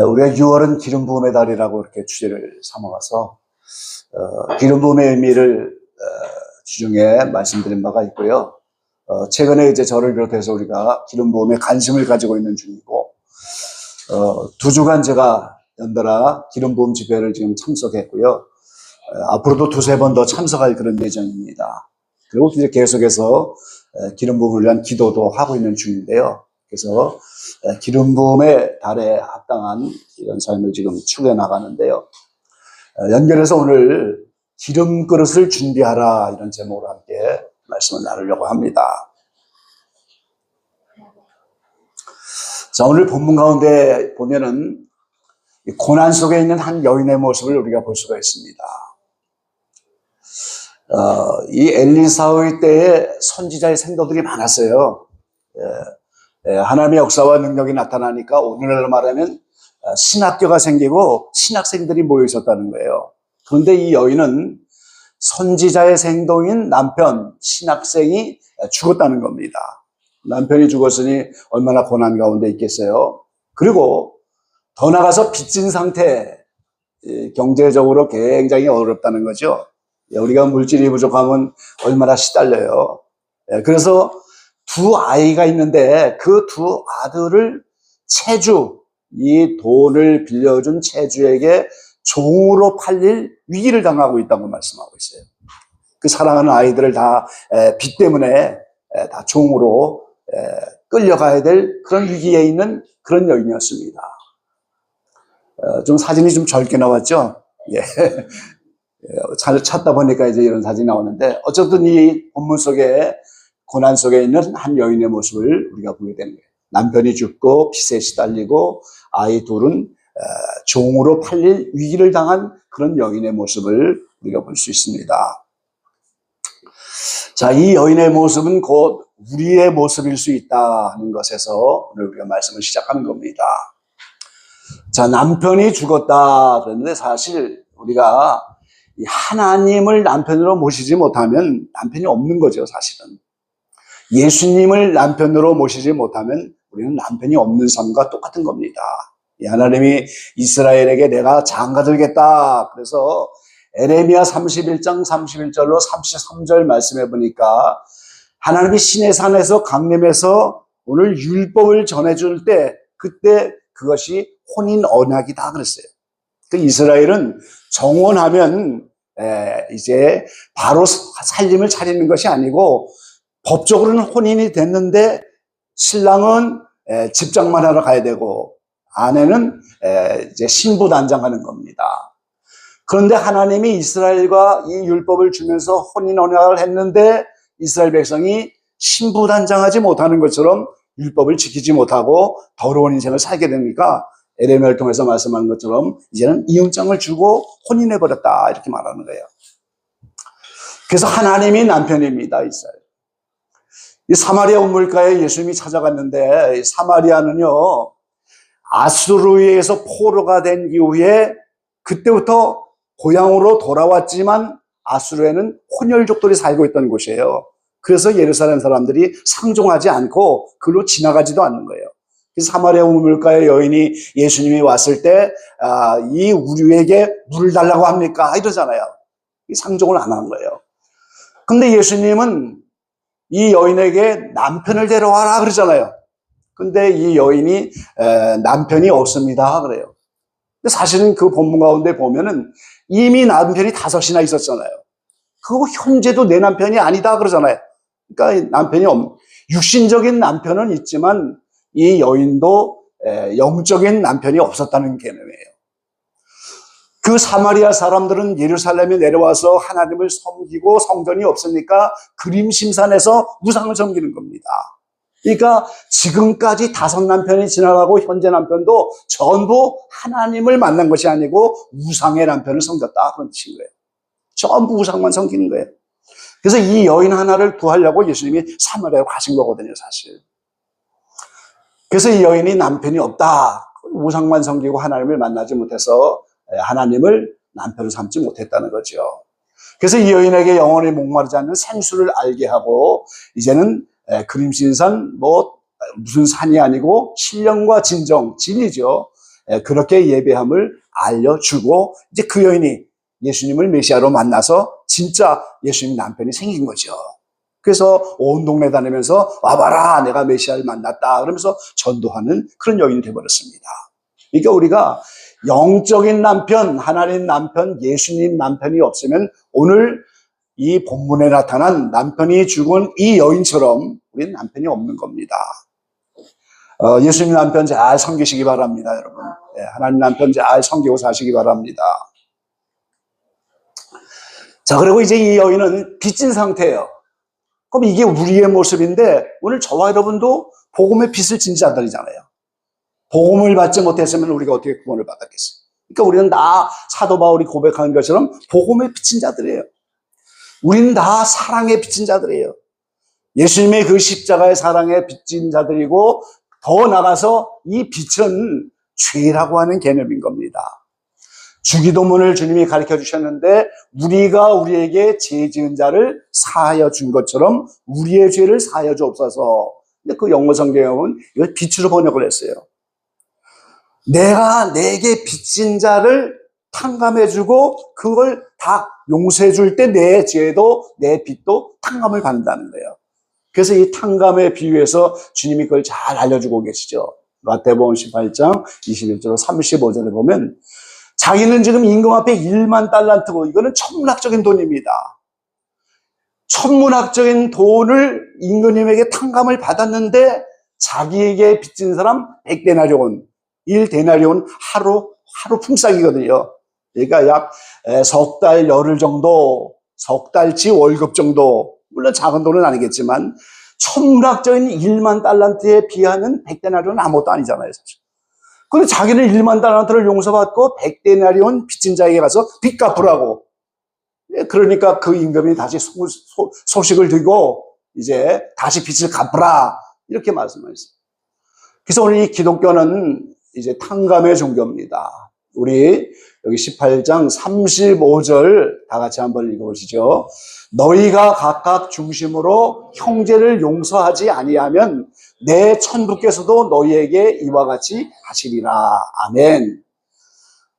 우리가 6월은 기름 부음의 달이라고 이렇게 주제를 삼아와서 기름 부음의 의미를 주중에 말씀드린 바가 있고요. 최근에 이제 저를 비롯해서 우리가 기름 부음에 관심을 가지고 있는 중이고, 2주간 제가 연달아 기름 부음 집회를 지금 참석했고요. 앞으로도 2-3번 더 참석할 그런 예정입니다. 그리고 이제 계속해서 기름 부음을 위한 기도도 하고 있는 중인데요. 그래서 기름 부음의 달에 합당한 이런 삶을 지금 추구해 나가는데요. 연결해서 오늘 기름 그릇을 준비하라 이런 제목으로 함께 말씀을 나누려고 합니다. 자, 오늘 본문 가운데 보면은 고난 속에 있는 한 여인의 모습을 우리가 볼 수가 있습니다. 이 엘리사의 때에 선지자의 생도들이 많았어요. 하나님의 역사와 능력이 나타나니까 오늘날로 말하면 신학교가 생기고 신학생들이 모여 있었다는 거예요. 그런데 이 여인은 선지자의 생도인 남편, 신학생이 죽었다는 겁니다. 남편이 죽었으니 얼마나 고난 가운데 있겠어요. 그리고 더 나가서 빚진 상태, 경제적으로 굉장히 어렵다는 거죠. 우리가 물질이 부족하면 얼마나 시달려요. 그래서 2 아이가 있는데 그 2 아들을 채주, 이 돈을 빌려준 채주에게 종으로 팔릴 위기를 당하고 있다고 말씀하고 있어요. 그 사랑하는 아이들을 다 빚 때문에 다 종으로 끌려가야 될 그런 위기에 있는 그런 여인이었습니다. 좀 사진이 좀 젊게 나왔죠? 예. 잘 찾다 보니까 이제 이런 사진이 나오는데, 어쨌든 이 본문 속에 고난 속에 있는 한 여인의 모습을 우리가 보게 되는 거예요. 남편이 죽고 빚에 시달리고 아이 2은 종으로 팔릴 위기를 당한 그런 여인의 모습을 우리가 볼 수 있습니다. 자, 이 여인의 모습은 곧 우리의 모습일 수 있다 하는 것에서 오늘 우리가 말씀을 시작하는 겁니다. 자, 남편이 죽었다 그랬는데 사실 우리가 하나님을 남편으로 모시지 못하면 남편이 없는 거죠, 사실은. 예수님을 남편으로 모시지 못하면 우리는 남편이 없는 삶과 똑같은 겁니다. 하나님이 이스라엘에게 내가 장가들겠다. 그래서 에레미야 31장 31절로 33절 말씀해 보니까 하나님이 시내산에서 강림해서 오늘 율법을 전해줄 때 그때 그것이 혼인 언약이다 그랬어요. 그 이스라엘은 정혼하면 이제 바로 살림을 차리는 것이 아니고 법적으로는 혼인이 됐는데 신랑은 집장만 하러 가야 되고 아내는 이제 신부단장하는 겁니다. 그런데 하나님이 이스라엘과 이 율법을 주면서 혼인 언약을 했는데 이스라엘 백성이 신부단장하지 못하는 것처럼 율법을 지키지 못하고 더러운 인생을 살게 되니까 에레미야를 통해서 말씀하는 것처럼 이제는 이혼장을 주고 혼인해버렸다 이렇게 말하는 거예요. 그래서 하나님이 남편입니다, 이스라엘. 이 사마리아 우물가에 예수님이 찾아갔는데 사마리아는요 아수르에서 포로가 된 이후에 그때부터 고향으로 돌아왔지만 아수르에는 혼혈족들이 살고 있던 곳이에요. 그래서 예루살렘 사람들이 상종하지 않고 그로 지나가지도 않는 거예요. 사마리아 우물가의 여인이 예수님이 왔을 때 이 우리에게 물을 달라고 합니까? 이러잖아요. 상종을 안 한 거예요. 근데 예수님은 이 여인에게 남편을 데려와라 그러잖아요. 근데 이 여인이 남편이 없습니다 그래요. 근데 사실은 그 본문 가운데 보면은 이미 남편이 5이나 있었잖아요. 그거 현재도 내 남편이 아니다 그러잖아요. 그러니까 남편이 육신적인 남편은 있지만 이 여인도 영적인 남편이 없었다는 개념이에요. 그 사마리아 사람들은 예루살렘에 내려와서 하나님을 섬기고 성전이 없으니까 그림심산에서 우상을 섬기는 겁니다. 그러니까 지금까지 5 남편이 지나가고 현재 남편도 전부 하나님을 만난 것이 아니고 우상의 남편을 섬겼다 그런 뜻인 거예요. 전부 우상만 섬기는 거예요. 그래서 이 여인 하나를 구하려고 예수님이 사마리아로 가신 거거든요, 사실. 그래서 이 여인이 남편이 없다. 우상만 섬기고 하나님을 만나지 못해서 하나님을 남편을 삼지 못했다는 거죠. 그래서 이 여인에게 영원히 목마르지 않는 생수를 알게 하고 이제는 그림신산 무슨 산이 아니고 신령과 진정, 진리죠. 그렇게 예배함을 알려주고 이제 그 여인이 예수님을 메시아로 만나서 진짜 예수님 남편이 생긴 거죠. 그래서 온 동네 다니면서 와봐라 내가 메시아를 만났다 그러면서 전도하는 그런 여인이 되어버렸습니다. 그러니까 우리가 영적인 남편, 하나님 남편, 예수님 남편이 없으면 오늘 이 본문에 나타난 남편이 죽은 이 여인처럼 우리는 남편이 없는 겁니다. 예수님 남편 잘 섬기시기 바랍니다, 여러분. 하나님 남편 잘 섬기고 사시기 바랍니다. 자, 그리고 이제 이 여인은 빚진 상태예요. 그럼 이게 우리의 모습인데 오늘 저와 여러분도 복음의 빚을 진 자들이잖아요. 복음을 받지 못했으면 우리가 어떻게 구원을 받았겠어요? 그러니까 우리는 다 사도 바울이 고백하는 것처럼 복음의 빚진 자들이에요. 우리는 다 사랑의 빚진 자들이에요. 예수님의 그 십자가의 사랑에 빚진 자들이고 더 나가서 이 빚은 죄라고 하는 개념인 겁니다. 주기도문을 주님이 가르쳐 주셨는데 우리가 우리에게 죄 지은 자를 사하여 준 것처럼 우리의 죄를 사하여 주옵소서. 근데 그 영어 성경에 보면 이걸 빚으로 번역을 했어요. 내가 내게 빚진 자를 탕감해 주고 그걸 다 용서해 줄 때 내 죄도 내 빚도 탕감을 받는다는 거예요. 그래서 이 탕감에 비유해서 주님이 그걸 잘 알려주고 계시죠. 마태복음 18장 21절 35절에 보면 자기는 지금 임금 앞에 1만 달란트고 이거는 천문학적인 돈입니다. 천문학적인 돈을 임금님에게 탕감을 받았는데 자기에게 빚진 사람 100데나리온, 1데나리온 하루 품삯이거든요. 그러니까 약 석 달 열흘 정도, 석 달치 월급 정도, 물론 작은 돈은 아니겠지만 천문학적인 1만 달란트에 비하면 100데나리온은 아무것도 아니잖아요, 사실. 그런데 자기는 1만 달란트를 용서받고 100데나리온 빚진 자에게 가서 빚 갚으라고. 그러니까 그 임금이 다시 소식을 듣고 이제 다시 빚을 갚으라 이렇게 말씀하셨어요. 그래서 오늘 이 기독교는 이제 탕감의 종교입니다. 우리 여기 18장 35절 다 같이 한번 읽어보시죠. 너희가 각각 중심으로 형제를 용서하지 아니하면 내 천부께서도 너희에게 이와 같이 하시리라. 아멘.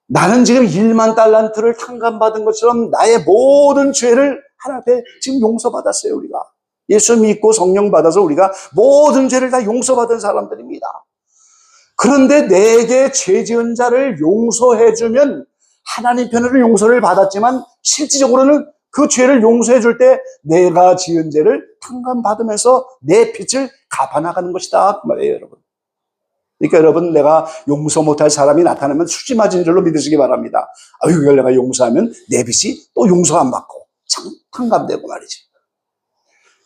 나는 지금 1만 달란트를 탕감받은 것처럼 나의 모든 죄를 하나님 앞에 지금 용서받았어요, 우리가. 예수 믿고 성령 받아서 우리가 모든 죄를 다 용서받은 사람들입니다. 그런데 내게 죄 지은 자를 용서해주면 하나님 편으로 용서를 받았지만 실질적으로는 그 죄를 용서해 줄 때 내가 지은 죄를 탕감받으면서 내 빚을 갚아나가는 것이다. 그 말이에요, 여러분. 그러니까 여러분, 내가 용서 못할 사람이 나타나면 수지 맞은 줄로 믿으시기 바랍니다. 이걸 내가 용서하면 내 빚이 또 용서 안 받고 탕감되고 말이지.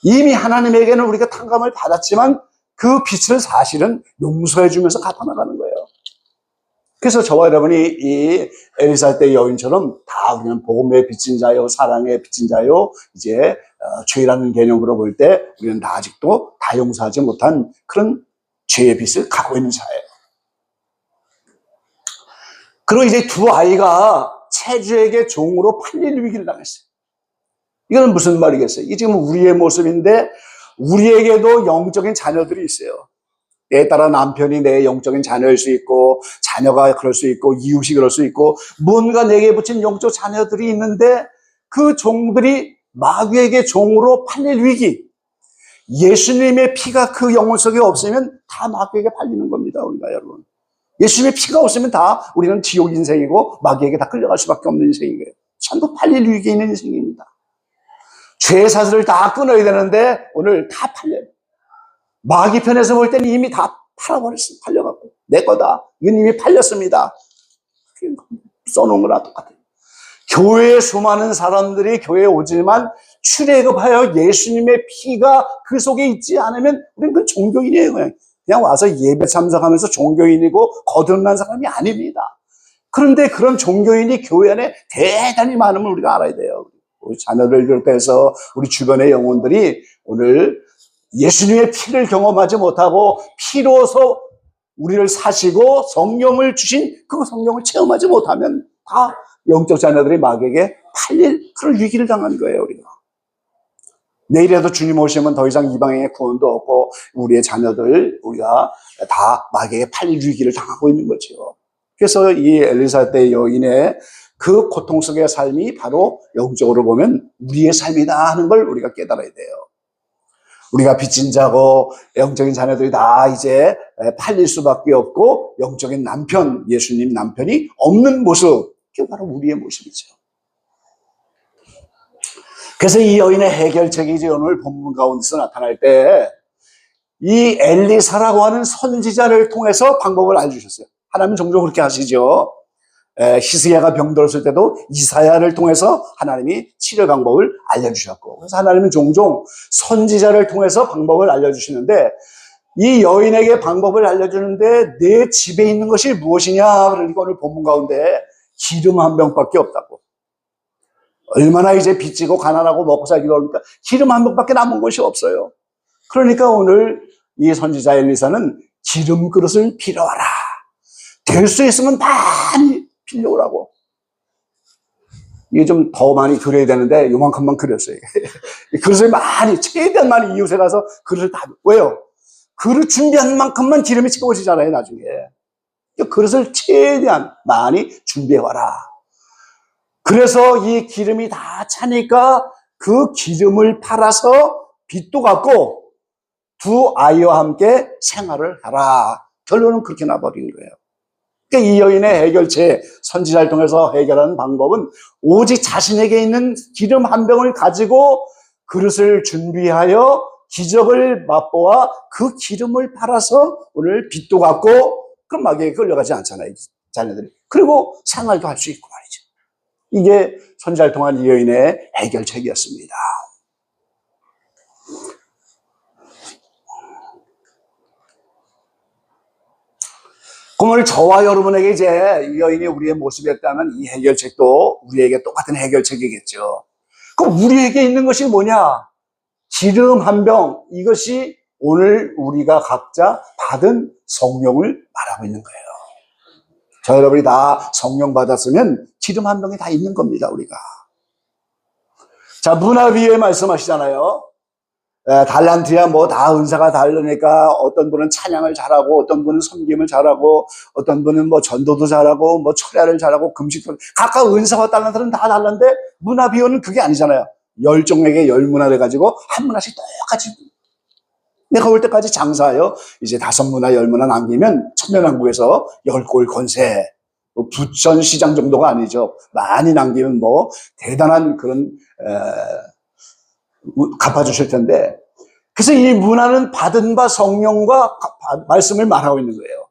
이미 하나님에게는 우리가 탕감을 받았지만 그 빚을 사실은 용서해 주면서 갚아나가는 거예요. 그래서 저와 여러분이 이 엘리사대 여인처럼 다 우리는 복음의 빚진 자요, 사랑의 빚진 자요, 이제 죄라는 개념으로 볼 때 우리는 다 아직도 다 용서하지 못한 그런 죄의 빚을 갖고 있는 자예요. 그리고 이제 두 아이가 체주에게 종으로 팔릴 위기를 당했어요. 이거는 무슨 말이겠어요? 이게 지금 우리의 모습인데 우리에게도 영적인 자녀들이 있어요. 때에 따라 남편이 내 영적인 자녀일 수 있고 자녀가 그럴 수 있고 이웃이 그럴 수 있고 뭔가 내게 붙인 영적 자녀들이 있는데 그 종들이 마귀에게 종으로 팔릴 위기. 예수님의 피가 그 영혼 속에 없으면 다 마귀에게 팔리는 겁니다, 우리가 여러분. 예수님의 피가 없으면 다 우리는 지옥 인생이고 마귀에게 다 끌려갈 수밖에 없는 인생인 거예요. 전부 팔릴 위기에 있는 인생입니다. 죄의 사슬을 다 끊어야 되는데 오늘 다 팔려요. 마귀 편에서 볼 때는 이미 다 팔아버렸어요. 팔려갖고 내 거다. 이건 이미 팔렸습니다. 써놓은 거랑 똑같아요. 교회에 수많은 사람들이 교회에 오지만 출애굽하여 예수님의 피가 그 속에 있지 않으면 우리는 그 종교인이에요. 그냥 와서 예배 참석하면서 종교인이고 거듭난 사람이 아닙니다. 그런데 그런 종교인이 교회 안에 대단히 많음을 우리가 알아야 돼요. 우리 자녀들 비롯해서 우리 주변의 영혼들이 오늘 예수님의 피를 경험하지 못하고 피로서 우리를 사시고 성령을 주신 그 성령을 체험하지 못하면 다 영적 자녀들이 마귀에게 팔릴 그런 위기를 당한 거예요, 우리가. 내일에도 주님 오시면 더 이상 이방인의 구원도 없고 우리의 자녀들 우리가 다 마귀에게 팔리기를 당하고 있는 거죠. 그래서 이 엘리사벳 여인의 그 고통 속의 삶이 바로 영적으로 보면 우리의 삶이다 하는 걸 우리가 깨달아야 돼요. 우리가 빚진 자고 영적인 자녀들이 다 이제 팔릴 수밖에 없고 영적인 남편, 예수님 남편이 없는 모습, 그게 바로 우리의 모습이죠. 그래서 이 여인의 해결책이 이제 오늘 본문 가운데서 나타날 때 이 엘리사라고 하는 선지자를 통해서 방법을 알려주셨어요. 하나님은 종종 그렇게 하시죠. 히스기야가 병들었을 때도 이사야를 통해서 하나님이 치료 방법을 알려주셨고, 그래서 하나님은 종종 선지자를 통해서 방법을 알려주시는데 이 여인에게 방법을 알려주는데 내 집에 있는 것이 무엇이냐? 그러니까 오늘 본문 가운데 기름 한 병밖에 없다고. 얼마나 이제 빚지고 가난하고 먹고 살기도 하니까 기름 한 병밖에 남은 것이 없어요. 그러니까 오늘 이 선지자 엘리사는 기름 그릇을 빌어와라. 될 수 있으면 많이 빌려오라고. 이게 좀 더 많이 그려야 되는데 요만큼만 그렸어요. 그릇을 많이, 최대한 많이 이웃에 가서 그릇을 다, 왜요? 그릇 준비한 만큼만 기름이 채워지잖아요, 나중에. 그릇을 최대한 많이 준비해와라. 그래서 이 기름이 다 차니까 그 기름을 팔아서 빚도 갚고 두 아이와 함께 생활을 하라. 결론은 그렇게 나버린 거예요. 그러니까 이 여인의 해결책, 선지자를 통해서 해결하는 방법은 오직 자신에게 있는 기름 한 병을 가지고 그릇을 준비하여 기적을 맛보아 그 기름을 팔아서 오늘 빚도 갚고 그럼 마귀에 끌려가지 않잖아요, 자녀들이. 그리고 생활도 할 수 있고 말이죠. 이게 선지자를 통한 이 여인의 해결책이었습니다. 오늘 저와 여러분에게 이제 이 여인이 우리의 모습이었다면 이 해결책도 우리에게 똑같은 해결책이겠죠. 그럼 우리에게 있는 것이 뭐냐? 기름 한 병, 이것이 오늘 우리가 각자 받은 성령을 말하고 있는 거예요. 저 여러분이 다 성령 받았으면 기름 한 병이 다 있는 겁니다, 우리가. 자, 문화비유에 말씀하시잖아요. 달란트야 뭐 다 은사가 다르니까 어떤 분은 찬양을 잘하고 어떤 분은 섬김을 잘하고 어떤 분은 뭐 전도도 잘하고 뭐 철야를 잘하고 금식도 각각 은사와 달란트는 다 달랐는데 문화비유는 그게 아니잖아요. 10종에게 10문화를 가지고 한 문화씩 똑같이 내가 올 때까지 장사하여 이제 5문화 10문화 남기면 천년왕국에서 10골 권세 부천 시장 정도가 아니죠. 많이 남기면 뭐 대단한 그런 갚아주실 텐데, 그래서 이 문화는 받은 바 성령과 말씀을 말하고 있는 거예요.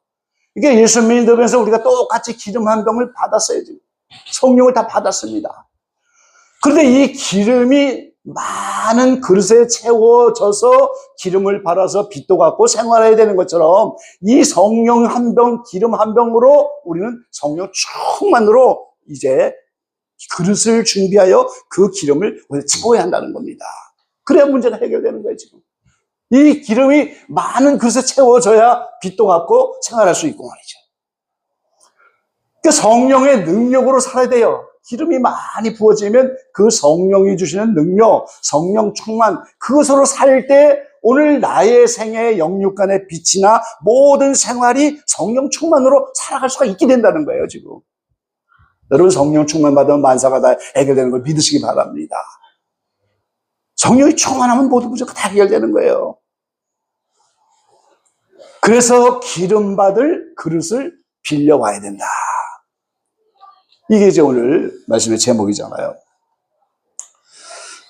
이게 예수 믿으면서 우리가 똑같이 기름 한 병을 받았어요. 지금 성령을 다 받았습니다. 그런데 이 기름이 많은 그릇에 채워져서 기름을 발라서 빚도 갚고 생활해야 되는 것처럼 이 성령 한 병, 기름 한 병으로 우리는 성령 충만으로 이제 그릇을 준비하여 그 기름을 채워야 한다는 겁니다. 그래야 문제가 해결되는 거예요, 지금. 이 기름이 많은 그릇에 채워져야 빚도 갚고 생활할 수 있고 말이죠. 그러니까 성령의 능력으로 살아야 돼요. 기름이 많이 부어지면 그 성령이 주시는 능력, 성령 충만, 그것으로 살 때 오늘 나의 생애의 영육간의 빛이나 모든 생활이 성령 충만으로 살아갈 수가 있게 된다는 거예요, 지금. 여러분 성령 충만 받으면 만사가 다 해결되는 걸 믿으시기 바랍니다. 성령이 충만하면 모든 문제가 다 해결되는 거예요. 그래서 기름 받을 그릇을 빌려와야 된다. 이게 이제 오늘 말씀의 제목이잖아요.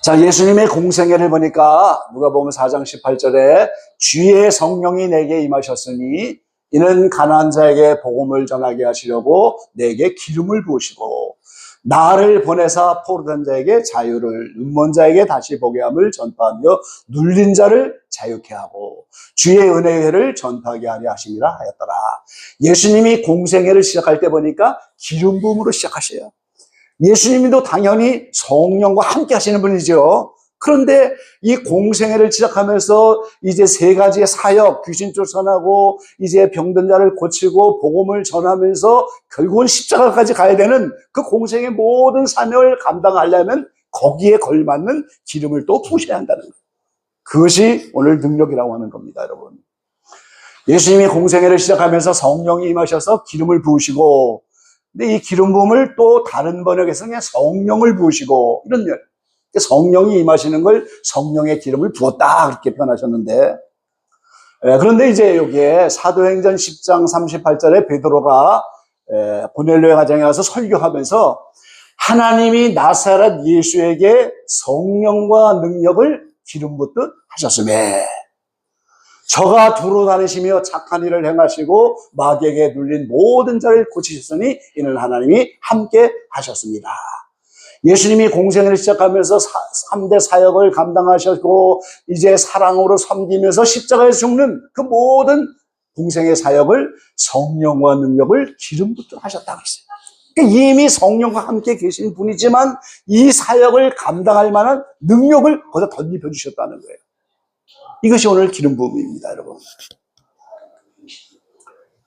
자, 예수님의 공생애를 보니까 누가복음 4장 18절에 주의 성령이 내게 임하셨으니 이는 가난한 자에게 복음을 전하게 하시려고 내게 기름을 부으시고 나를 보내사 포로된 자에게 자유를, 눈먼 자에게 다시 보게 함을 전파하며 눌린 자를 자유케 하고 주의 은혜의 회를 전파하게 하려 하심이라 하였더라. 예수님이 공생애를 시작할 때 보니까 기름 부음으로 시작하셔요. 예수님도 당연히 성령과 함께 하시는 분이죠. 그런데 이 공생애를 시작하면서 이제 3가지의 사역, 귀신 쫓아나고 이제 병든 자를 고치고 복음을 전하면서 결국은 십자가까지 가야 되는 그 공생의 모든 사명을 감당하려면 거기에 걸맞는 기름을 또 부으셔야 한다는 거예요. 그것이 오늘 능력이라고 하는 겁니다, 여러분. 예수님이 공생애를 시작하면서 성령이 임하셔서 기름을 부으시고, 근데 이 기름 부음을 또 다른 번역에서 그냥 성령을 부으시고, 이런 성령이 임하시는 걸 성령의 기름을 부었다 그렇게 표현하셨는데, 그런데 이제 여기에 사도행전 10장 38절에 베드로가 고넬료의 가정에 가서 설교하면서 하나님이 나사렛 예수에게 성령과 능력을 기름 붓듯 하셨음에 저가 두루 다니시며 착한 일을 행하시고 마귀에게 눌린 모든 자를 고치셨으니 이는 하나님이 함께 하셨습니다. 예수님이 공생을 시작하면서 3대 사역을 감당하셨고 이제 사랑으로 섬기면서 십자가에 죽는 그 모든 공생의 사역을 성령과 능력을 기름 붓듯 하셨다고 했어요. 그러니까 이미 성령과 함께 계신 분이지만 이 사역을 감당할 만한 능력을 거기다 덧입혀 주셨다는 거예요. 이것이 오늘 기름 부음입니다, 여러분.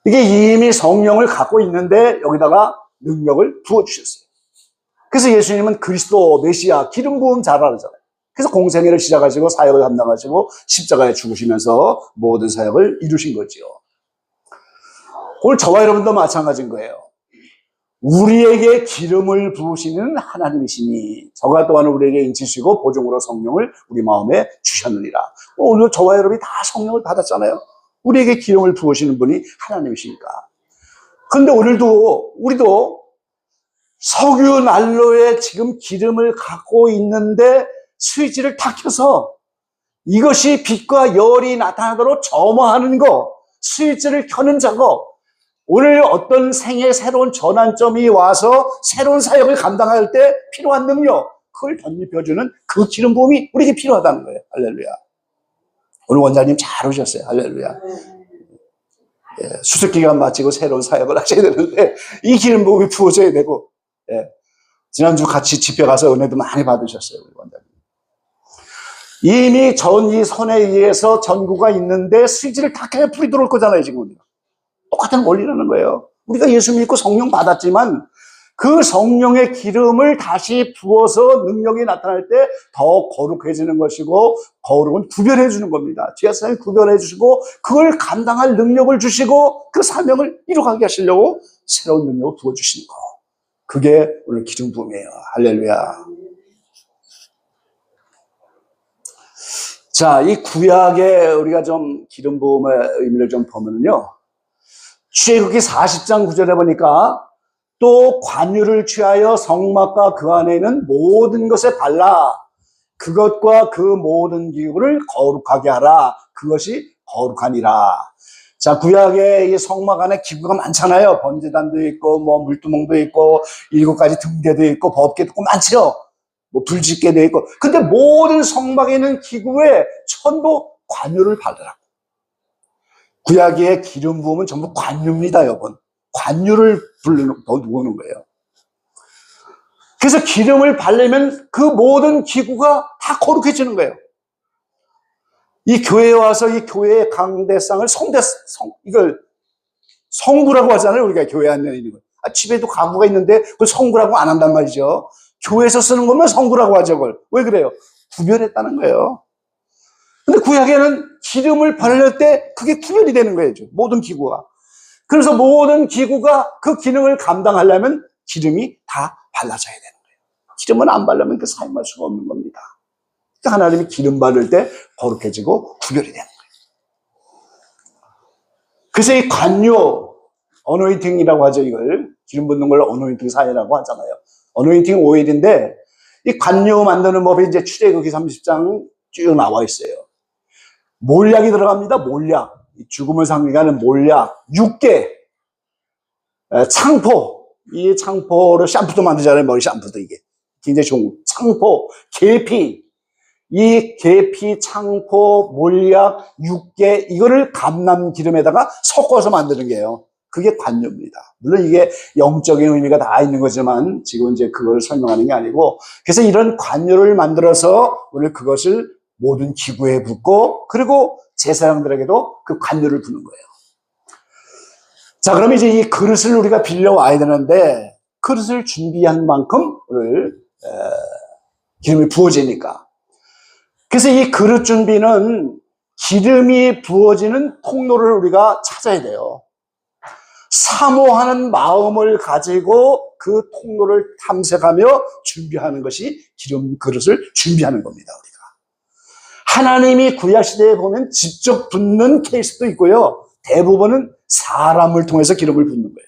이게 이미 성령을 갖고 있는데 여기다가 능력을 부어주셨어요. 그래서 예수님은 그리스도, 메시아, 기름 부음 잘하잖아요. 그래서 공생애를 시작하시고 사역을 감당하시고 십자가에 죽으시면서 모든 사역을 이루신 거지요. 오늘 저와 여러분도 마찬가지인 거예요. 우리에게 기름을 부으시는 하나님이시니 저가 또한 우리에게 인치시고 보증으로 성령을 우리 마음에 주셨느니라. 오늘 저와 여러분이 다 성령을 받았잖아요. 우리에게 기름을 부으시는 분이 하나님이시니까. 그런데 우리도 석유 난로에 지금 기름을 갖고 있는데 스위치를 탁 켜서 이것이 빛과 열이 나타나도록 점화하는 거, 스위치를 켜는 작업, 오늘 어떤 생의 새로운 전환점이 와서 새로운 사역을 감당할 때 필요한 능력, 그걸 덧입혀주는 그 기름 부음이 우리에게 필요하다는 거예요. 할렐루야. 오늘 원장님 잘 오셨어요. 할렐루야. 예, 수습기간 마치고 새로운 사역을 하셔야 되는데 이 기름 부음이 부어져야 되고, 예, 지난주 같이 집회 가서 은혜도 많이 받으셨어요. 우리 원장님. 이미 이 선에 의해서 전구가 있는데 스위치를 탁 켜야 불이 들어올 거잖아요, 지금. 똑같은 원리라는 거예요. 우리가 예수 믿고 성령 받았지만 그 성령의 기름을 다시 부어서 능력이 나타날 때 더 거룩해지는 것이고 거룩은 구별해 주는 겁니다. 지하사를 구별해 주시고 그걸 감당할 능력을 주시고 그 사명을 이루게 하시려고 새로운 능력을 부어주시는 거. 그게 오늘 기름 부음이에요. 할렐루야. 자, 이 구약에 우리가 좀 기름 부음의 의미를 좀 보면요. 출애굽기 40장 9절에 보니까 또 관유를 취하여 성막과 그 안에 있는 모든 것에 발라 그것과 그 모든 기구를 거룩하게 하라. 그것이 거룩하니라. 자, 구약에 이 성막 안에 기구가 많잖아요. 번제단도 있고 뭐 물두멍도 있고 7가지 등대도 있고 법궤도 있고 많죠. 뭐 불집게도 있고. 근데 모든 성막에 있는 기구에 전부 관유를 바르라. 구약의 기름 부음은 전부 관유입니다, 여러분. 관유를 부어놓는 거예요. 그래서 기름을 바르면 그 모든 기구가 다 거룩해지는 거예요. 이 교회에 와서 이 교회의 강대상을 이걸 성구라고 하잖아요. 우리가 교회 안에 있는 거. 집에도 가구가 있는데 그걸 성구라고 안 한단 말이죠. 교회에서 쓰는 거면 성구라고 하죠, 그걸. 왜 그래요? 구별했다는 거예요. 근데 구약에는 기름을 바를 때 그게 구별이 되는 거예요. 모든 기구가. 그래서 모든 기구가 그 기능을 감당하려면 기름이 다 발라져야 되는 거예요. 기름은 안 바르면 그 사용할 수가 없는 겁니다. 그러니까 하나님이 기름 바를 때 거룩해지고 구별이 되는 거예요. 그래서 이 관요, 어노인팅이라고 하죠, 이걸. 기름 붓는 걸 어노인팅 사회라고 하잖아요. 어노인팅 오일인데 이 관요 만드는 법이 이제 출애굽기 30장 쭉 나와 있어요. 몰약이 들어갑니다. 몰약. 죽음을 상징하는 몰약. 6개. 창포. 이 창포로 샴푸도 만들잖아요. 머리 샴푸도 이게. 굉장히 좋은 거. 창포. 계피. 이 계피, 창포, 몰약, 6개. 이거를 감람 기름에다가 섞어서 만드는 게요. 그게 관유입니다. 물론 이게 영적인 의미가 다 있는 거지만 지금 이제 그걸 설명하는 게 아니고, 그래서 이런 관유를 만들어서 오늘 그것을 모든 기구에 붓고 그리고 제사장들에게도 그 관유를 부는 거예요. 자, 그럼 이제 이 그릇을 우리가 빌려와야 되는데 그릇을 준비한 만큼 오늘 기름이 부어지니까 그래서 이 그릇 준비는 기름이 부어지는 통로를 우리가 찾아야 돼요. 사모하는 마음을 가지고 그 통로를 탐색하며 준비하는 것이 기름 그릇을 준비하는 겁니다. 우리가 하나님이 구약 시대에 보면 직접 붓는 케이스도 있고요. 대부분은 사람을 통해서 기름을 붓는 거예요.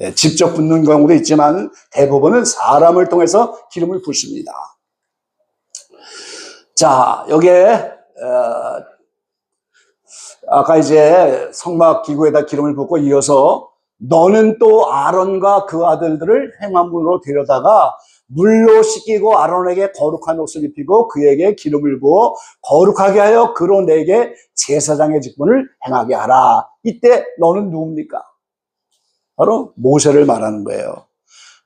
예, 직접 붓는 경우도 있지만 대부분은 사람을 통해서 기름을 붓습니다. 자, 여기에 아까 이제 성막 기구에다 기름을 붓고 이어서 너는 또 아론과 그 아들들을 회막문으로 데려다가 물로 씻기고 아론에게 거룩한 옷을 입히고 그에게 기름을 부어 거룩하게 하여 그로 내게 제사장의 직분을 행하게 하라. 이때 너는 누굽니까? 바로 모세를 말하는 거예요.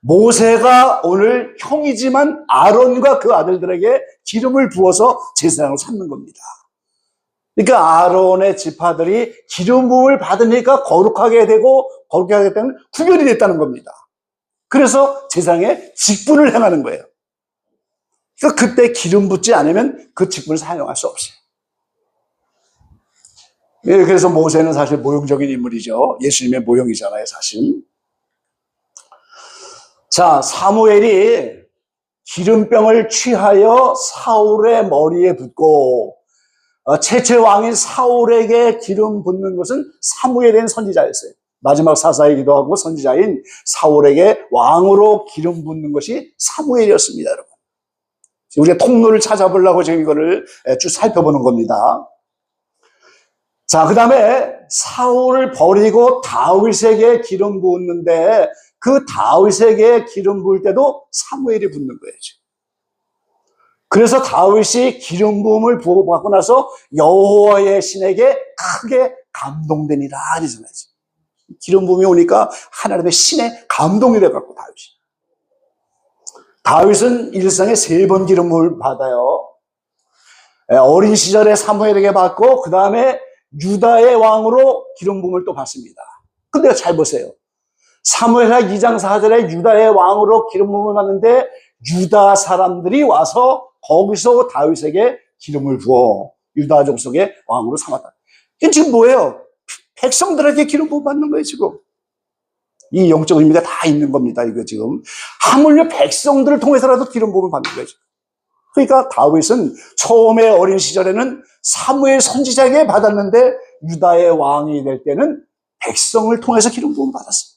모세가 오늘 형이지만 아론과 그 아들들에게 기름을 부어서 제사장으로 삼는 겁니다. 그러니까 아론의 지파들이 기름 부음을 받으니까 거룩하게 되고 거룩하게 되면 구별이 됐다는 겁니다. 그래서 제사장의 직분을 행하는 거예요. 그러니까 그때 기름 붓지 않으면 그 직분을 사용할 수 없어요. 그래서 모세는 사실 모형적인 인물이죠. 예수님의 모형이잖아요, 사실. 자, 사무엘이 기름병을 취하여 사울의 머리에 붓고 최초의 왕인 사울에게 기름 붓는 것은 사무엘의 선지자였어요. 마지막 사사이기도 하고 선지자인 사울에게 왕으로 기름 붓는 것이 사무엘이었습니다, 여러분. 우리가 통로를 찾아보려고 지금 이거를 쭉 살펴보는 겁니다. 자, 그 다음에 사울을 버리고 다윗에게 기름 붓는데 그 다윗에게 기름 부을 때도 사무엘이 붓는 거예요. 그래서 다윗이 기름 부음을 부어받고 나서 여호와의 신에게 크게 감동되니라 이러잖아요. 기름 부음이 오니까 하나님의 신에 감동이 돼갖고 다윗은 일생에 3번 기름 부음을 받아요. 어린 시절에 사무엘에게 받고 그 다음에 유다의 왕으로 기름 부음을 또 받습니다. 근데 잘 보세요. 사무엘하 2장 4절에 유다의 왕으로 기름 부음을 받는데 유다 사람들이 와서 거기서 다윗에게 기름을 부어 유다 족속의 왕으로 삼았다. 이게 지금 뭐예요? 백성들에게 기름 부음 받는 거예요, 지금. 이 영적 의미가 다 있는 겁니다, 이거 지금. 하물며 백성들을 통해서라도 기름 부음을 받는 거예요, 지금. 그러니까 다윗은 처음에 어린 시절에는 사무엘 선지자에게 받았는데 유다의 왕이 될 때는 백성을 통해서 기름 부음을 받았어요.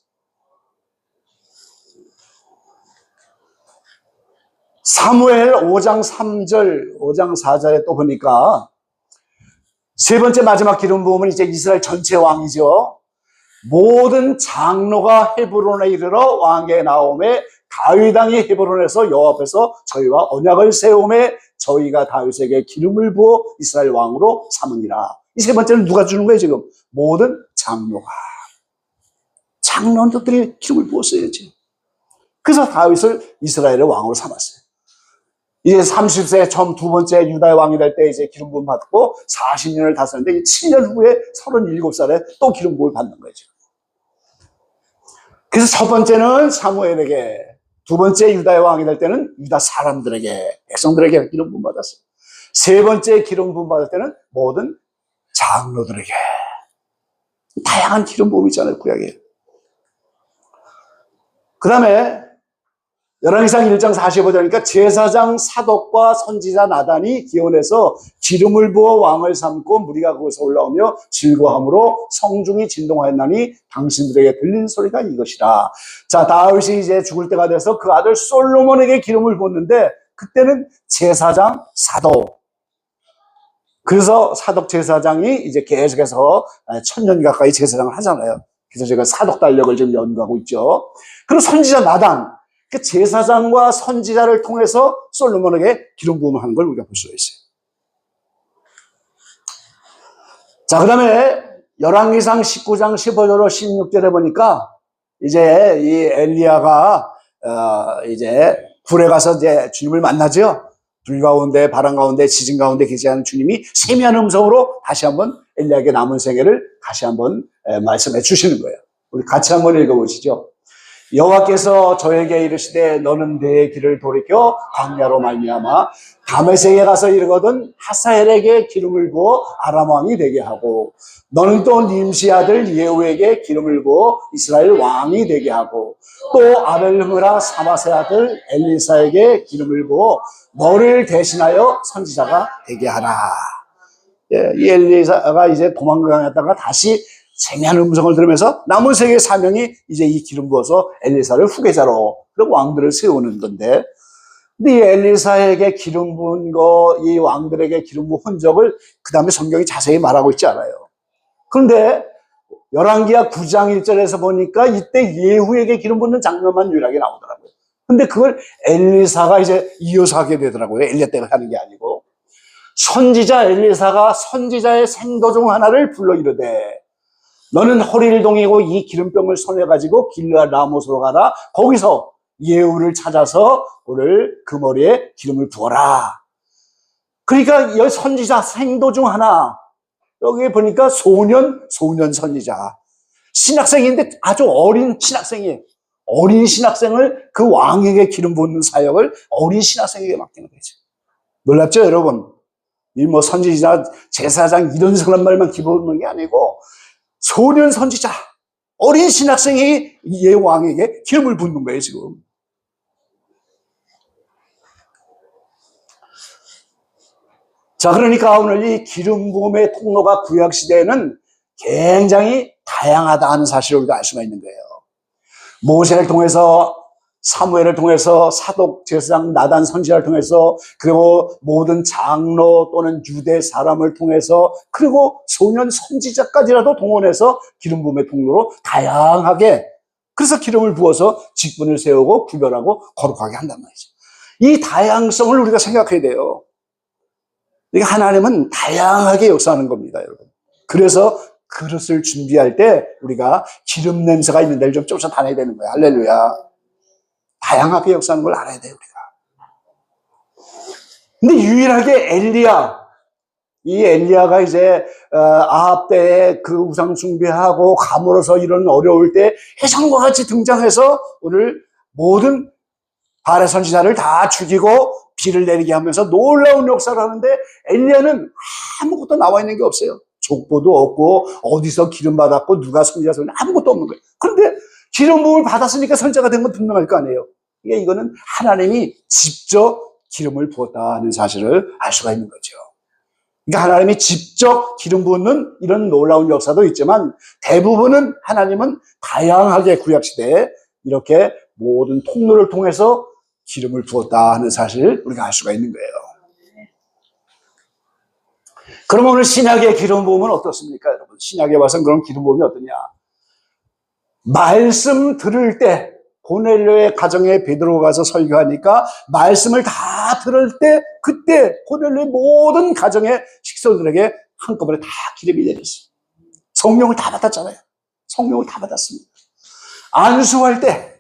사무엘 5장 3절, 5장 4절에 또 보니까 세 번째 마지막 기름 부음은 이제 이스라엘 전체 왕이죠. 모든 장로가 헤브론에 이르러 왕에게 나오매 다윗 왕이 헤브론에서 여호와 앞에서 저희와 언약을 세우매 저희가 다윗에게 기름을 부어 이스라엘 왕으로 삼으니라. 이 세 번째는 누가 주는 거예요, 지금? 모든 장로가. 장로들이 기름을 부었어요, 지금. 그래서 다윗을 이스라엘의 왕으로 삼았어요. 이제 30세에 처음 두 번째 유다의 왕이 될 때 이제 기름 부음 받고 40년을 다스렸는데 7년 후에 37살에 또 기름 부음을 받는 거죠. 그래서 첫 번째는 사무엘에게, 두 번째 유다의 왕이 될 때는 유다 사람들에게, 백성들에게 기름 부음 받았어요. 세 번째 기름 부음 받을 때는 모든 장로들에게. 다양한 기름 부음이 있잖아요, 구약에. 그 다음에 열왕기상 1장 45절이니까 제사장 사독과 선지자 나단이 기온에서 기름을 부어 왕을 삼고 무리가 그곳에 올라오며 즐거함으로 성중이 진동하였나니 당신들에게 들린 소리가 이것이라. 자, 다윗이 이제 죽을 때가 돼서 그 아들 솔로몬에게 기름을 붓는데 그때는 제사장 사독. 그래서 사독 제사장이 이제 계속해서 1000년 가까이 제사장을 하잖아요. 그래서 제가 사독 달력을 지금 연구하고 있죠. 그리고 선지자 나단. 그 제사장과 선지자를 통해서 솔로몬에게 기름 부음을 하는 걸 우리가 볼 수가 있어요. 자, 그 다음에 열왕기상 19장 15절로 16절에 보니까 이제 이 엘리야가 이제 굴에 가서 이제 주님을 만나죠. 불 가운데, 바람 가운데, 지진 가운데 계시하는 주님이 세미한 음성으로 다시 한번 엘리야에게 남은 생애를 다시 한번 말씀해 주시는 거예요. 우리 같이 한번 읽어보시죠. 여호와께서 저에게 이르시되 너는 내 길을 돌이켜 광야로 말미암아 다메섹에 가서 이르거든 하사엘에게 기름을 부어 아람 왕이 되게 하고 너는 또 님시 아들 예후에게 기름을 부어 이스라엘 왕이 되게 하고 또 아벨므라 사마세 아들 엘리사에게 기름을 부어 너를 대신하여 선지자가 되게 하라. 예, 이 엘리사가 이제 도망가다가 다시 세미한 음성을 들으면서 남은 세 개의 사명이 이제 이 기름 부어서 엘리사를 후계자로 그리고 왕들을 세우는 건데, 근데 이 엘리사에게 기름 부은 거, 이 왕들에게 기름 부은 흔적을 그 다음에 성경이 자세히 말하고 있지 않아요. 그런데 열왕기하 9장 1절에서 보니까 이때 예후에게 기름 붓는 장면만 유일하게 나오더라고요. 근데 그걸 엘리사가 이제 이어서 하게 되더라고요. 엘리야 때가 하는 게 아니고. 선지자 엘리사가 선지자의 생도 중 하나를 불러 이르되 너는 허리를 동이고 이 기름병을 손에 가지고 길르앗 라못으로 가라. 거기서 예후를 찾아서 오늘 그 머리에 기름을 부어라. 그러니까 이 선지자 생도 중 하나, 여기 보니까 소년 선지자, 신학생인데 아주 어린 신학생이에요. 어린 신학생을 그 왕에게 기름 붓는 사역을 어린 신학생에게 맡기는 거죠. 놀랍죠, 여러분? 이 뭐 선지자, 제사장 이런 사람 말만 기름 붓는 게 아니고 소년 선지자, 어린 신학생이 예 왕에게 기름을 붓는 거예요, 지금. 자, 그러니까 오늘 이 기름 부음의 통로가 구약 시대에는 굉장히 다양하다 하는 사실을 우리가 알 수가 있는 거예요. 모세를 통해서, 사무엘을 통해서, 사독 제사장 나단 선지자를 통해서, 그리고 모든 장로 또는 유대 사람을 통해서, 그리고 소년 선지자까지라도 동원해서 기름 부음의 통로로 다양하게, 그래서 기름을 부어서 직분을 세우고 구별하고 거룩하게 한단 말이죠. 이 다양성을 우리가 생각해야 돼요. 그러니까 하나님은 다양하게 역사하는 겁니다, 여러분. 그래서 그릇을 준비할 때 우리가 기름 냄새가 있는 데를 좀 쫓아다녀야 되는 거예요. 할렐루야. 다양하게 역사하는 걸 알아야 돼요, 우리가. 근데 유일하게 이 엘리야가 이제 아합 때에 그 우상 숭배하고 가물어서 이런 어려울 때 해성과 같이 등장해서 오늘 모든 바알 선지자를 다 죽이고 비를 내리게 하면서 놀라운 역사를 하는데, 엘리야는 아무것도 나와 있는 게 없어요. 족보도 없고 어디서 기름 받았고 누가 선지자 소리 아무것도 없는 거예요. 그런데 기름 부음을 받았으니까 선지자가 된 건 분명할 거 아니에요. 그러니까 이거는 하나님이 직접 기름을 부었다는 사실을 알 수가 있는 거죠. 그러니까 하나님이 직접 기름 붓는 이런 놀라운 역사도 있지만 대부분은 하나님은 다양하게 구약시대에 이렇게 모든 통로를 통해서 기름을 부었다 하는 사실을 우리가 알 수가 있는 거예요. 그럼 오늘 신약의 기름 부음은 어떻습니까, 여러분? 신약에 와서는 그럼 기름 부음이 어떠냐? 말씀 들을 때, 고넬료의 가정에 베드로가 가서 설교하니까 말씀을 다 들을 때, 그때 고넬료의 모든 가정의 식구들에게 한꺼번에 다 기름이 내렸어요. 성령을 다 받았잖아요. 성령을 다 받았습니다. 안수할 때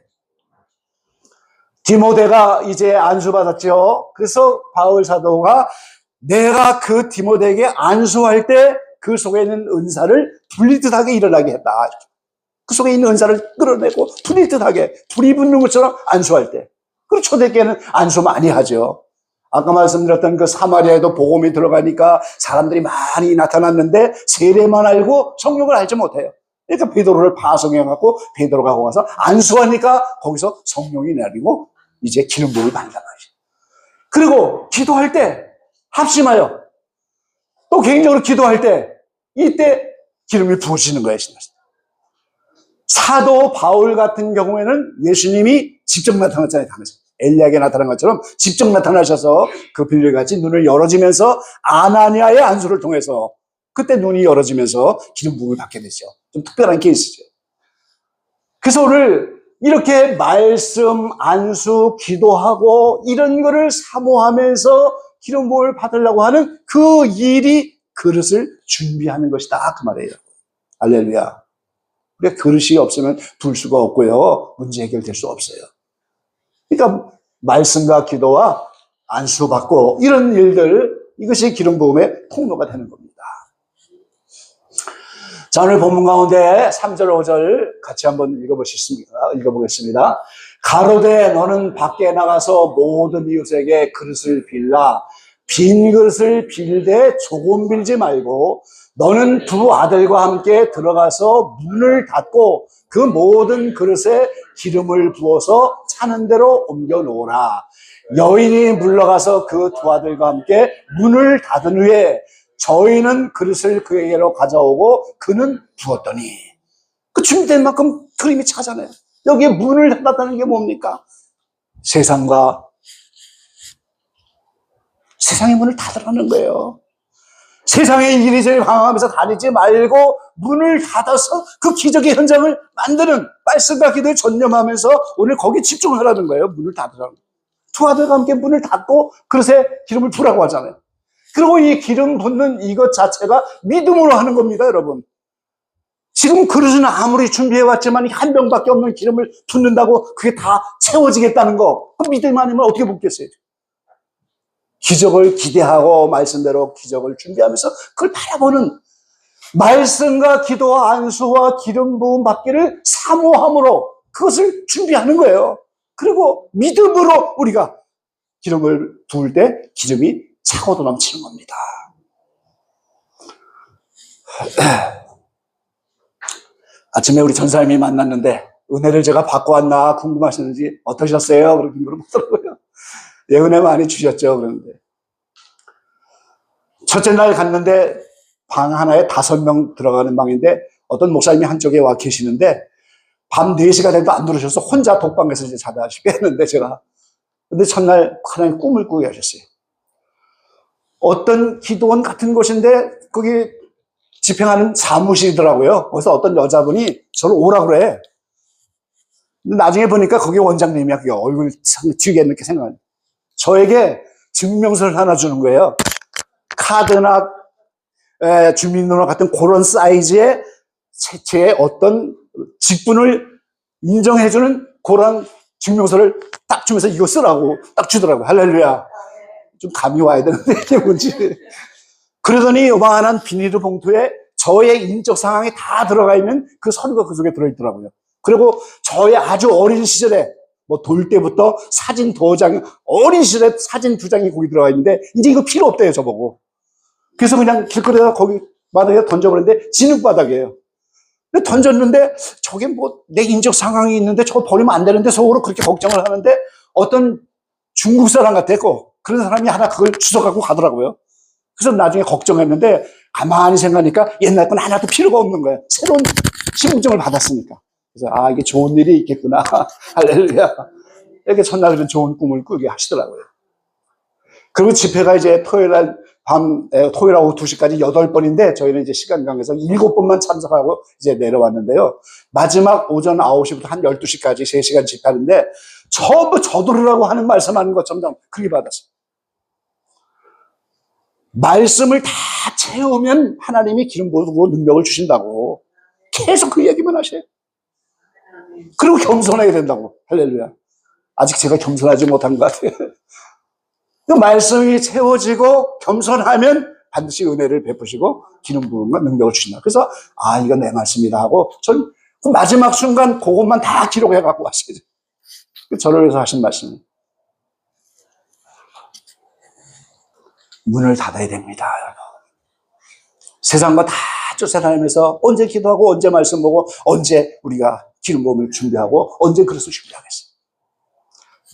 디모데가 이제 안수받았죠. 그래서 바울 사도가 내가 그 디모데에게 안수할 때 그 속에 있는 은사를 불리듯하게 일어나게 했다. 그 속에 있는 은사를 끌어내고 불리듯하게, 불이 붙는 것처럼 안수할 때. 그리고 초대교회는 안수 많이 하죠. 아까 말씀드렸던 그 사마리아에도 복음이 들어가니까 사람들이 많이 나타났는데 세례만 알고 성령을 알지 못해요. 그러니까 베드로를 파송해갖고 베드로가 가서 안수하니까 거기서 성령이 내리고 이제 기름 부음을 받는단 말이죠. 그리고 기도할 때 합심하여 또 개인적으로 기도할 때 이때 기름이 부어지는 거예요. 사도 바울 같은 경우에는 예수님이 직접 나타났잖아요. 엘리야에게 나타난 것처럼 직접 나타나셔서 그 빌려같이 눈을 열어지면서 아나니아의 안수를 통해서 그때 눈이 열어지면서 기름 부음을 받게 되죠. 좀 특별한 케이스죠. 그래서 오늘 이렇게 말씀, 안수, 기도하고 이런 거를 사모하면서 기름 부음을 받으려고 하는 그 일이 그릇을 준비하는 것이다, 그 말이에요. 할렐루야. 우리가 그릇이 없으면 불 수가 없고요, 문제 해결될 수 없어요. 그러니까 말씀과 기도와 안수 받고 이런 일들, 이것이 기름 부음의 통로가 되는 겁니다. 자, 오늘 본문 가운데 3절, 5절 같이 한번 읽어보겠습니다. 가로되 너는 밖에 나가서 모든 이웃에게 그릇을 빌라. 빈 그릇을 빌되 조금 빌지 말고 너는 두 아들과 함께 들어가서 문을 닫고 그 모든 그릇에 기름을 부어서 차는 대로 옮겨 놓으라. 여인이 물러가서 그 두 아들과 함께 문을 닫은 후에 저희는 그릇을 그에게로 가져오고 그는 부었더니 그 준비된 만큼 그림이 차잖아요. 여기에 문을 닫았다는 게 뭡니까? 세상의 문을 닫으라는 거예요. 세상의 이리저리 방황하면서 다니지 말고 문을 닫아서 그 기적의 현장을 만드는 말씀과 기도에 전념하면서 오늘 거기 집중하라는 거예요. 문을 닫으라는 거예요. 두 아들과 함께 문을 닫고 그릇에 기름을 부라고 하잖아요. 그리고 이 기름 붓는 이것 자체가 믿음으로 하는 겁니다, 여러분. 지금 그릇은 아무리 준비해왔지만 한 병밖에 없는 기름을 붓는다고 그게 다 채워지겠다는 거. 그 믿음 아니면 어떻게 붓겠어요? 기적을 기대하고 말씀대로 기적을 준비하면서 그걸 바라보는 말씀과 기도와 안수와 기름 부음 받기를 사모함으로 그것을 준비하는 거예요. 그리고 믿음으로 우리가 기름을 부을 때 기름이 차고도 넘치는 겁니다. 아침에 우리 전사님이 만났는데 은혜를 제가 받고 왔나 궁금하셨는지 어떠셨어요? 그렇게 물어보더라고요. 예, 은혜 많이 주셨죠. 그런데 첫째 날 갔는데 방 하나에 5명 들어가는 방인데 어떤 목사님이 한쪽에 와 계시는데 밤 4시가 돼도 안 들어오셔서 혼자 독방에서 이제 자다시피 했는데 제가 근데 첫날 하나님 꿈을 꾸게 하셨어요. 어떤 기도원 같은 곳인데 거기 집행하는 사무실이더라고요. 거기서 어떤 여자분이 저를 오라고 그래. 근데 나중에 보니까 거기 원장님이야. 그게 얼굴이 튀게 이렇게 생각하니 저에게 증명서를 하나 주는 거예요. 카드나 주민등록 같은 그런 사이즈의 제 어떤 직분을 인정해주는 그런 증명서를 딱 주면서 이거 쓰라고 딱 주더라고요. 할렐루야. 좀 감이 와야 되는데 이게 뭔지. 그러더니 요만한 비닐로 봉투에 저의 인적 상황이 다 들어가 있는 그 서류가 그 속에 들어있더라고요. 그리고 저의 아주 어린 시절에 뭐 돌 때부터 사진 2장, 어린 시절에 사진 2장이 거기 들어가 있는데 이제 이거 필요 없대요, 저보고. 그래서 그냥 길거리에다 거기 바닥에 던져버렸는데 진흙바닥이에요. 근데 던졌는데 저게 뭐 내 인적 상황이 있는데 저거 버리면 안 되는데 속으로 그렇게 걱정을 하는데 어떤 중국 사람 같았고 그런 사람이 하나 그걸 주워갖고 가더라고요. 그래서 나중에 걱정했는데 가만히 생각하니까 옛날 건 하나도 필요가 없는 거예요. 새로운 신분증을 받았으니까. 그래서 아 이게 좋은 일이 있겠구나. 할렐루야. 이렇게 첫날은 좋은 꿈을 꾸게 하시더라고요. 그리고 집회가 이제 토요일 오후 2시까지 8번인데 저희는 이제 시간 관계에서 7번만 참석하고 이제 내려왔는데요. 마지막 오전 9시부터 한 12시까지 3시간 집회하는데 전부 저들으라고 하는 말씀하는 것처럼 그렇게 받았어요. 말씀을 다 채우면 하나님이 기름 부고 능력을 주신다고 계속 그 얘기만 하셔요. 그리고 겸손해야 된다고. 할렐루야. 아직 제가 겸손하지 못한 것 같아요. 그 말씀이 채워지고 겸손하면 반드시 은혜를 베푸시고 기름 부음과 능력을 주신다. 그래서 아 이건 내 말씀이다 하고 전 그 마지막 순간 그것만 다 기록해 갖고 왔어요. 저를 위해서 하신 말씀이 문을 닫아야 됩니다. 세상과 다 쫓아다니면서 언제 기도하고 언제 말씀 보고 언제 우리가 기름 부음을 준비하고 언제 그릇을 준비하겠어요.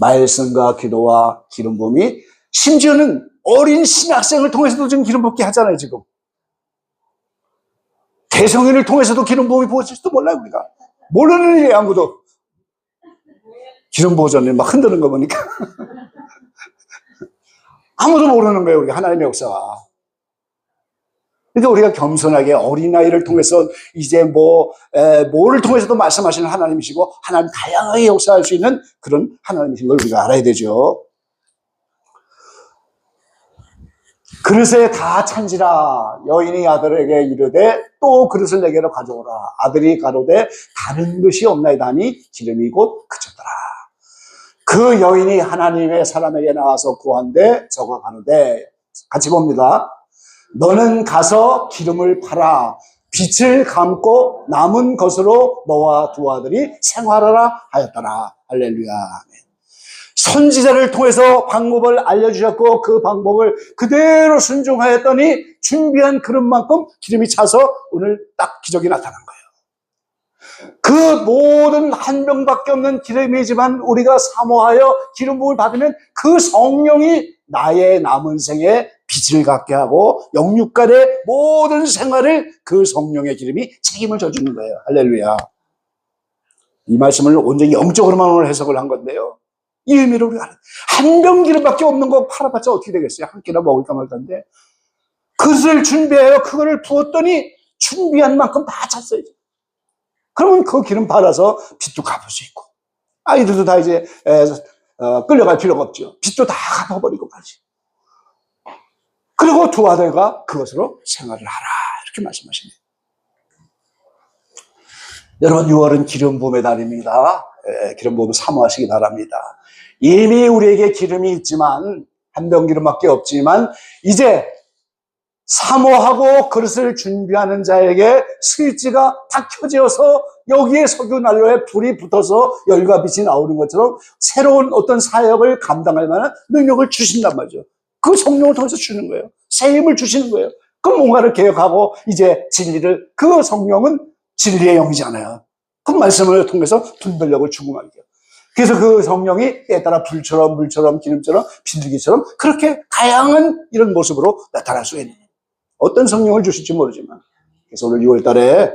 말씀과 기도와 기름 부음이 심지어는 어린 신학생을 통해서도 지금 기름 붓게 하잖아요, 지금. 대성인을 통해서도 기름 부음이 부어질지도 몰라요, 우리가. 모르는 일이에요, 아무도. 기름 부어졌네, 막 흔드는 거 보니까. 아무도 모르는 거예요, 우리가 하나님의 역사가. 그러니까 우리가 겸손하게 어린아이를 통해서 이제 뭐를 통해서도 말씀하시는 하나님이시고 하나님 다양하게 역사할 수 있는 그런 하나님이신 걸 우리가 알아야 되죠. 그릇에 다 찬지라 여인이 아들에게 이르되 또 그릇을 내게로 가져오라. 아들이 가로되 다른 것이 없나이다 하니 기름이 곧 그쳤더라. 그 여인이 하나님의 사람에게 나와서 구한데 저가 가로되 같이 봅니다. 너는 가서 기름을 팔아 빛을 감고 남은 것으로 너와 두 아들이 생활하라 하였더라. 할렐루야. 선지자를 통해서 방법을 알려주셨고 그 방법을 그대로 순종하였더니 준비한 그릇만큼 기름이 차서 오늘 딱 기적이 나타난 거예요. 그 모든 한 병밖에 없는 기름이지만 우리가 사모하여 기름 부음을 받으면 그 성령이 나의 남은 생에 빛을 갖게 하고 영육간의 모든 생활을 그 성령의 기름이 책임을 져주는 거예요. 할렐루야. 이 말씀을 온전히 영적으로만 오늘 해석을 한 건데요. 이 의미로 우리가 한 병 기름밖에 없는 거 팔아봤자 어떻게 되겠어요? 한 끼나 먹을까 말까인데 그것을 준비하여 그거를 부었더니 준비한 만큼 다 찼어요. 그러면 그 기름 팔아서 빚도 갚을 수 있고 아이들도 다 이제 끌려갈 필요가 없죠. 빚도 다 갚아버리고 말이죠. 그리고 두 아들과 그것으로 생활을 하라 이렇게 말씀하십니다. 여러분 6월은 기름 부음의 달입니다. 기름 부음을 사모하시기 바랍니다. 이미 우리에게 기름이 있지만 한 병 기름밖에 없지만 이제 사모하고 그릇을 준비하는 자에게 스위치가 다 켜져서 여기에 석유난로에 불이 붙어서 열과 빛이 나오는 것처럼 새로운 어떤 사역을 감당할 만한 능력을 주신단 말이죠. 그 성령을 통해서 주는 거예요. 새 힘을 주시는 거예요. 그 뭔가를 개혁하고 이제 진리를, 그 성령은 진리의 영이잖아요. 그 말씀을 통해서 분별력을 주고 말이죠. 그래서 그 성령이 때에 따라 불처럼 물처럼 기름처럼 비둘기처럼 그렇게 다양한 이런 모습으로 나타날 수 있는, 어떤 성령을 주실지 모르지만, 그래서 오늘 6월 달에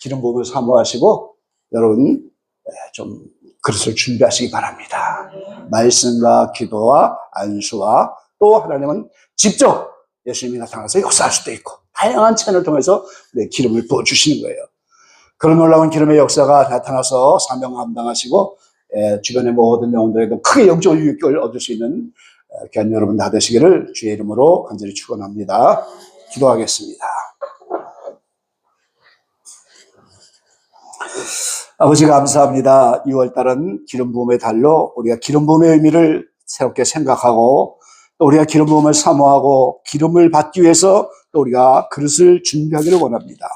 기름 부음을 사모하시고 여러분 좀 그릇을 준비하시기 바랍니다. 말씀과 기도와 안수와 또 하나님은 직접 예수님이 나타나서 역사할 수도 있고 다양한 채널을 통해서 기름을 부어주시는 거예요. 그런 놀라운 기름의 역사가 나타나서 사명 감당하시고 주변의 모든 영혼들에도 크게 영적 유익을 얻을 수 있는 귀한 여러분 다 되시기를 주의 이름으로 간절히 축원합니다. 기도하겠습니다. 아버지 감사합니다. 6월달은 기름 부음의 달로 우리가 기름 부음의 의미를 새롭게 생각하고 또 우리가 기름 부음을 사모하고 기름을 받기 위해서 또 우리가 그릇을 준비하기를 원합니다.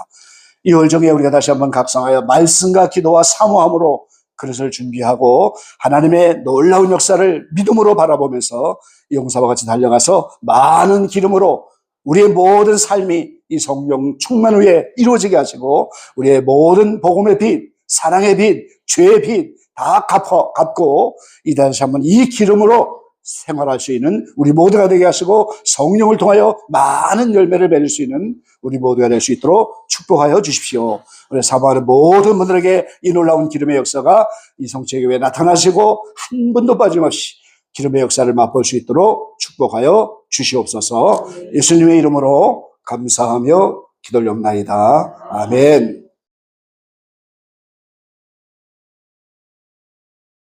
2월 중에 우리가 다시 한번 각성하여 말씀과 기도와 사모함으로 그릇을 준비하고 하나님의 놀라운 역사를 믿음으로 바라보면서 용사와 같이 달려가서 많은 기름으로 우리의 모든 삶이 이 성령 충만 후에 이루어지게 하시고 우리의 모든 복음의 빛, 사랑의 빛, 죄의 빛 다 갚고 이 다시 한번 이 기름으로 생활할 수 있는 우리 모두가 되게 하시고 성령을 통하여 많은 열매를 맺을 수 있는 우리 모두가 될 수 있도록 축복하여 주십시오. 우리 사모하는 모든 분들에게 이 놀라운 기름의 역사가 이 성취교회에 나타나시고 한 분도 빠짐없이 기름의 역사를 맛볼 수 있도록 축복하여 주시옵소서. 예수님의 이름으로 감사하며 기도를 옵나이다. 아멘.